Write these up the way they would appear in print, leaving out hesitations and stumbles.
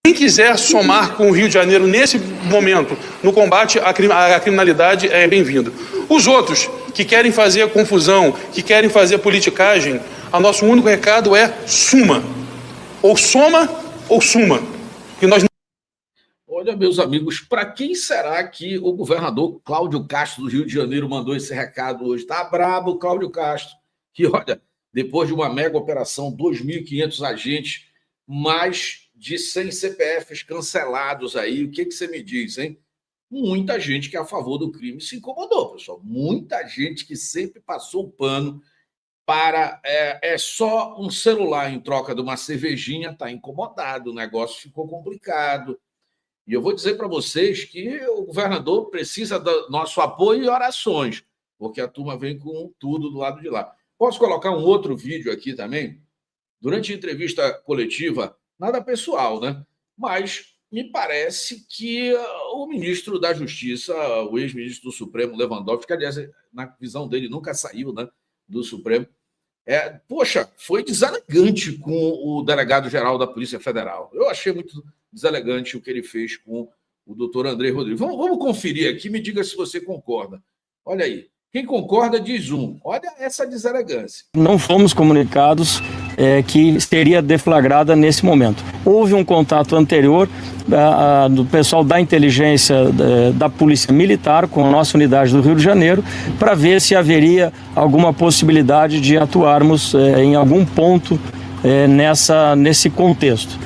Quem quiser somar com o Rio de Janeiro nesse momento, no combate à criminalidade, é bem-vindo. Os outros que querem fazer confusão, que querem fazer politicagem, o nosso único recado é suma. Ou soma ou suma. E nós... Olha, meus amigos, para quem será que o governador Cláudio Castro do Rio de Janeiro mandou esse recado hoje? Tá brabo, Cláudio Castro. Que, olha, depois de uma mega operação, 2.500 agentes, mais de 100 CPFs cancelados aí, o que você me diz, hein? Muita gente que é a favor do crime se incomodou, pessoal. Muita gente que sempre passou o pano para só um celular em troca de uma cervejinha, está incomodado, o negócio ficou complicado. E eu vou dizer para vocês que o governador precisa do nosso apoio e orações, porque a turma vem com tudo do lado de lá. Posso colocar um outro vídeo aqui também? Durante a entrevista coletiva, nada pessoal, né? Mas me parece que o ministro da Justiça, o ex-ministro do Supremo, Lewandowski, que, aliás, na visão dele, nunca saiu, né, do Supremo, foi deselegante com o delegado-geral da Polícia Federal. Eu achei muito deselegante o que ele fez com o doutor André Rodrigues. Vamos conferir aqui, me diga se você concorda. Olha aí. Quem concorda diz um. Olha essa deselegância. Não fomos comunicados que seria deflagrada nesse momento. Houve um contato anterior do pessoal da inteligência da Polícia Militar com a nossa unidade do Rio de Janeiro para ver se haveria alguma possibilidade de atuarmos em algum ponto nesse contexto.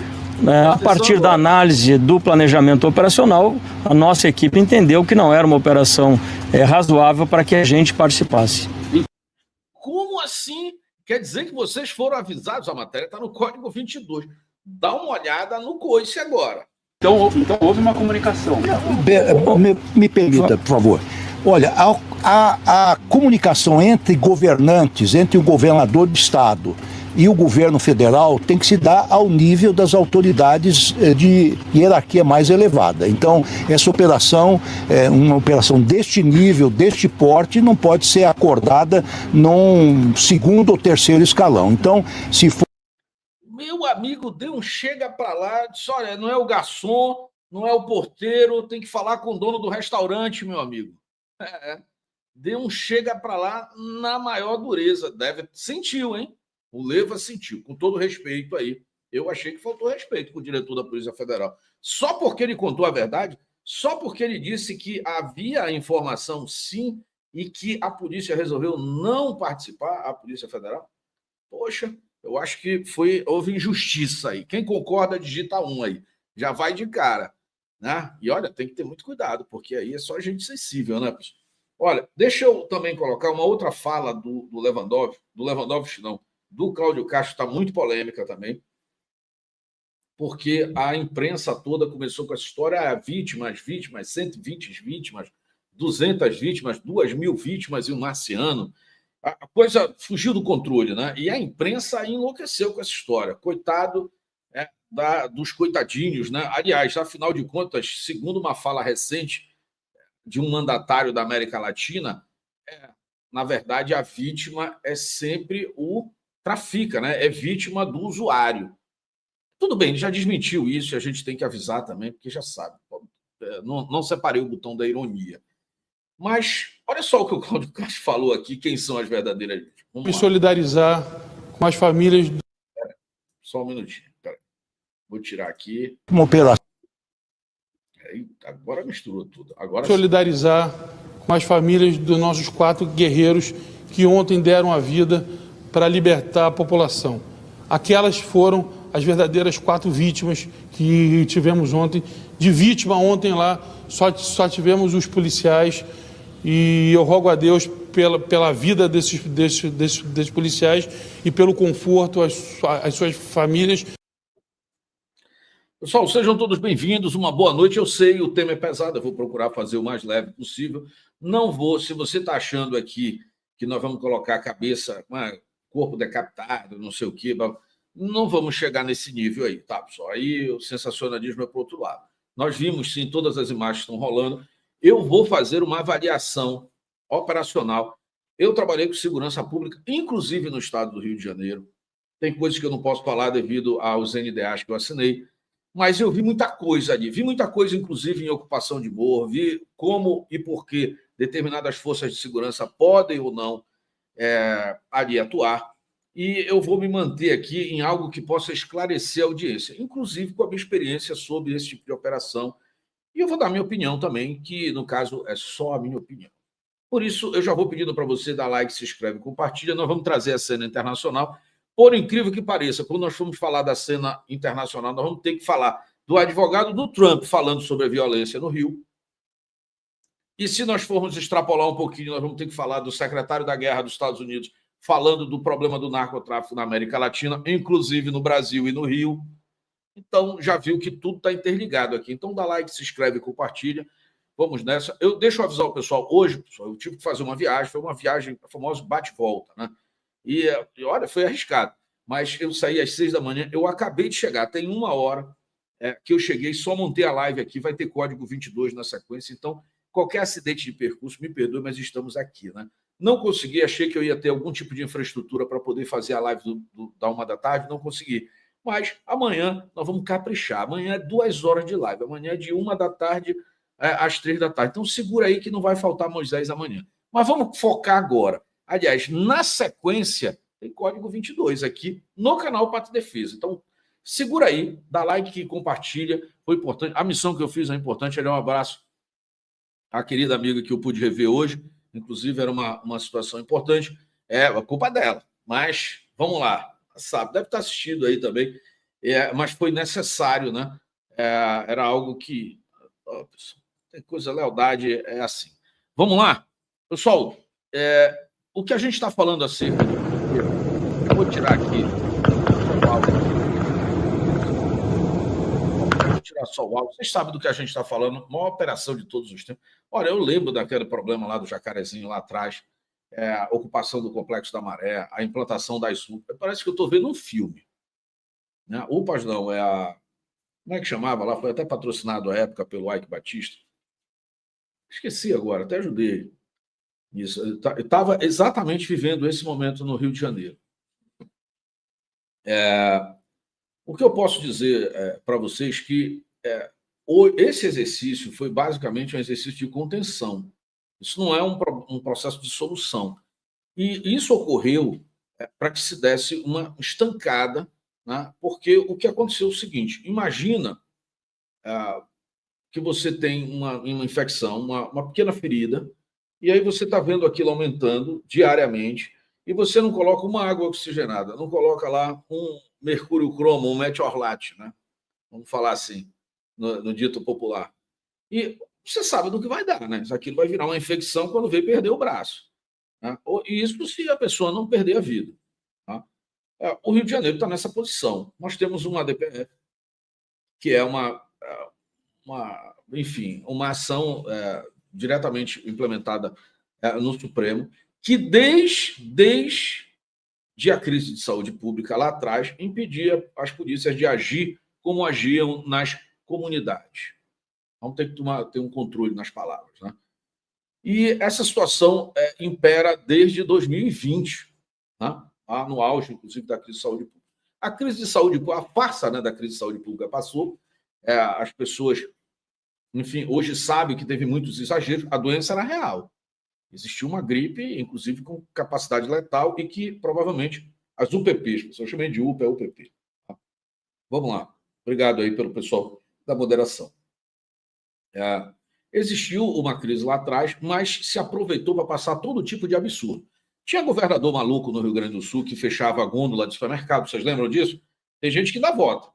A partir da análise do planejamento operacional, a nossa equipe entendeu que não era uma operação razoável para que a gente participasse. Como assim? Quer dizer que vocês foram avisados? A matéria está no Código 22. Dá uma olhada no COICE agora. Então houve uma comunicação. Me permita, por favor. Olha, a comunicação entre governantes, entre o governador do estado e o governo federal tem que se dar ao nível das autoridades de hierarquia mais elevada. Então, essa operação, uma operação deste nível, deste porte, não pode ser acordada num segundo ou terceiro escalão. Então, se for... Meu amigo, dê um chega para lá, disse, olha, não é o garçom, não é o porteiro, tem que falar com o dono do restaurante, meu amigo. Dê um chega para lá na maior dureza. Sentiu, hein? O Leva sentiu, com todo respeito aí. Eu achei que faltou respeito com o diretor da Polícia Federal. Só porque ele contou a verdade, só porque ele disse que havia informação, sim, e que a polícia resolveu não participar, a Polícia Federal. Poxa, eu acho que houve injustiça aí. Quem concorda, digita 1 aí. Já vai de cara, né? E olha, tem que ter muito cuidado, porque aí é só gente sensível, né, pessoal? Olha, deixa eu também colocar uma outra fala do Lewandowski, não, do Cláudio Castro, está muito polêmica também, porque a imprensa toda começou com essa história, vítimas, 120 vítimas, 200 vítimas, 2.000 vítimas e um marciano. A coisa fugiu do controle, né? E a imprensa enlouqueceu com essa história. Coitado dos coitadinhos, né? Aliás, afinal de contas, segundo uma fala recente de um mandatário da América Latina, na verdade, a vítima é sempre o trafica, né? É vítima do usuário. Tudo bem, ele já desmentiu isso e a gente tem que avisar também, porque já sabe. Não separei o botão da ironia. Mas olha só o que o Cláudio Castro falou aqui, quem são as verdadeiras vítimas. Me solidarizar com as famílias... Só um minutinho. Pera. Vou tirar aqui. Uma operação. Agora misturou tudo. Agora solidarizar com as famílias dos nossos 4 guerreiros que ontem deram a vida para libertar a população. Aquelas foram as verdadeiras 4 vítimas que tivemos ontem. De vítima ontem lá, só tivemos os policiais, e eu rogo a Deus pela vida desses policiais e pelo conforto às suas famílias. Pessoal, sejam todos bem-vindos, uma boa noite. Eu sei, o tema é pesado, eu vou procurar fazer o mais leve possível. Não vou, se você está achando aqui que nós vamos colocar a cabeça, corpo decapitado, não sei o quê, não vamos chegar nesse nível aí, tá, pessoal? Aí o sensacionalismo é para o outro lado. Nós vimos, sim, todas as imagens estão rolando. Eu vou fazer uma avaliação operacional. Eu trabalhei com segurança pública, inclusive no estado do Rio de Janeiro. Tem coisas que eu não posso falar devido aos NDAs que eu assinei, mas eu vi muita coisa ali. Vi muita coisa, inclusive, em ocupação de morro, vi como e por que determinadas forças de segurança podem ou não ali atuar. E eu vou me manter aqui em algo que possa esclarecer a audiência, inclusive com a minha experiência sobre esse tipo de operação. E eu vou dar minha opinião também, que, no caso, é só a minha opinião. Por isso, eu já vou pedindo para você dar like, se inscreve, compartilha. Nós vamos trazer a cena internacional. Por incrível que pareça, quando nós formos falar da cena internacional, nós vamos ter que falar do advogado do Trump falando sobre a violência no Rio. E se nós formos extrapolar um pouquinho, nós vamos ter que falar do secretário da Guerra dos Estados Unidos falando do problema do narcotráfico na América Latina, inclusive no Brasil e no Rio. Então, já viu que tudo está interligado aqui. Então, dá like, se inscreve, compartilha. Vamos nessa. Deixa eu avisar o pessoal. Hoje, pessoal, eu tive que fazer uma viagem. Foi uma viagem, a famosa bate-volta, né? E, olha, foi arriscado. Mas eu saí às 6 da manhã. Eu acabei de chegar. Tem 1 hora que eu cheguei. Só montei a live aqui. Vai ter código 22 na sequência. Então, qualquer acidente de percurso, me perdoe, mas estamos aqui, né? Não consegui. Achei que eu ia ter algum tipo de infraestrutura para poder fazer a live da 1 da tarde. Não consegui. Mas amanhã nós vamos caprichar. Amanhã é 2 horas de live. Amanhã é de 1 da tarde às 3 da tarde. Então segura aí que não vai faltar Moisés amanhã. Mas vamos focar agora. Aliás, na sequência, tem código 22 aqui no canal Pátria e Defesa. Então segura aí, dá like e compartilha. Foi importante. A missão que eu fiz é importante. Um abraço à querida amiga que eu pude rever hoje. Inclusive, era uma situação importante. É a culpa dela. Mas vamos lá. Sabe, deve estar assistindo aí também, mas foi necessário, né? Era algo que... tem coisa, lealdade é assim. Vamos lá? Pessoal, o que a gente está falando acerca eu vou tirar aqui só o áudio. Vou tirar só o áudio. Vocês sabem do que a gente está falando, maior operação de todos os tempos. Olha, eu lembro daquele problema lá do Jacarezinho lá atrás, a ocupação do Complexo da Maré, a implantação das UPAs. Parece que eu estou vendo um filme. Né? UPAs não, como é que chamava lá? Foi até patrocinado à época pelo Ike Batista. Esqueci agora, até ajudei nisso. Eu estava exatamente vivendo esse momento no Rio de Janeiro. O que eu posso dizer para vocês que esse exercício foi basicamente um exercício de contenção. Isso não é um processo de solução. E isso ocorreu para que se desse uma estancada, né? Porque o que aconteceu é o seguinte, imagina que você tem uma infecção, uma pequena ferida, e aí você está vendo aquilo aumentando diariamente, e você não coloca uma água oxigenada, não coloca lá um mercúrio cromo, um metiorlate, né? Vamos falar assim, no dito popular. E você sabe do que vai dar, né? Aquilo vai virar uma infecção quando vem perder o braço. Né? E isso se a pessoa não perder a vida. Tá? O Rio de Janeiro está nessa posição. Nós temos uma DPF, que é enfim, uma ação diretamente implementada no Supremo, que desde a crise de saúde pública lá atrás, impedia as polícias de agir como agiam nas comunidades. Vamos ter que ter um controle nas palavras. Né? E essa situação impera desde 2020, né? No auge, inclusive, da crise de saúde pública. A crise de saúde pública, a farsa, né, da crise de saúde pública passou, as pessoas, enfim, hoje sabem que teve muitos exageros, a doença era real. Existia uma gripe, inclusive com capacidade letal, e que provavelmente as UPPs, eu chamei de UPA, é UPP. Tá? Vamos lá. Obrigado aí pelo pessoal da moderação. Existiu uma crise lá atrás, mas se aproveitou para passar todo tipo de absurdo. Tinha governador maluco no Rio Grande do Sul que fechava a gôndola de supermercado, vocês lembram disso? Tem gente que ainda vota.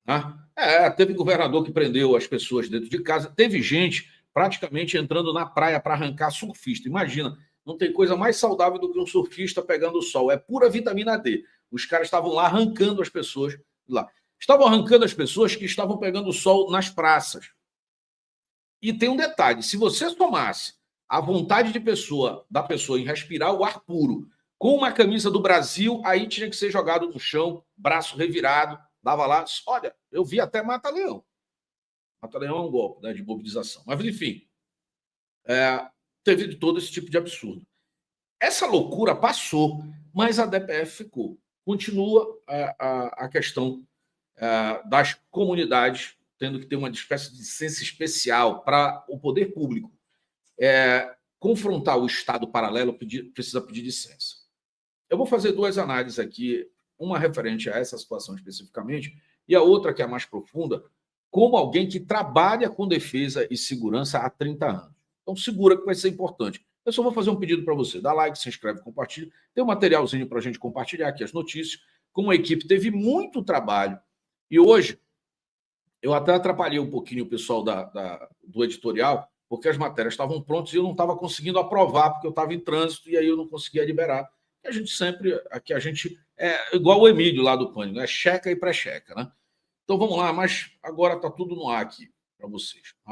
Né? Teve governador que prendeu as pessoas dentro de casa, teve gente praticamente entrando na praia para arrancar surfista. Imagina, não tem coisa mais saudável do que um surfista pegando o sol, é pura vitamina D. Os caras estavam lá arrancando as pessoas lá. Estavam arrancando as pessoas que estavam pegando o sol nas praças. E tem um detalhe, se você somasse a vontade da pessoa em respirar o ar puro com uma camisa do Brasil, aí tinha que ser jogado no chão, braço revirado, dava lá, olha, eu vi até Mata-Leão. Mata-Leão é um golpe, né, de mobilização. Mas, enfim, teve todo esse tipo de absurdo. Essa loucura passou, mas a DPF ficou. Continua a questão das comunidades, tendo que ter uma espécie de licença especial para o poder público confrontar o Estado paralelo, precisa pedir licença. Eu vou fazer duas análises aqui, uma referente a essa situação especificamente, e a outra, que é a mais profunda, como alguém que trabalha com defesa e segurança há 30 anos. Então, segura que vai ser importante. Eu só vou fazer um pedido para você. Dá like, se inscreve, compartilha. Tem um materialzinho para a gente compartilhar aqui, as notícias. Como a equipe teve muito trabalho, e hoje eu até atrapalhei um pouquinho o pessoal do editorial, porque as matérias estavam prontas e eu não estava conseguindo aprovar, porque eu estava em trânsito e aí eu não conseguia liberar. E a gente sempre, aqui a gente é igual o Emílio lá do Pânico, checa e pré-checa, né? Então vamos lá, mas agora está tudo no ar aqui para vocês.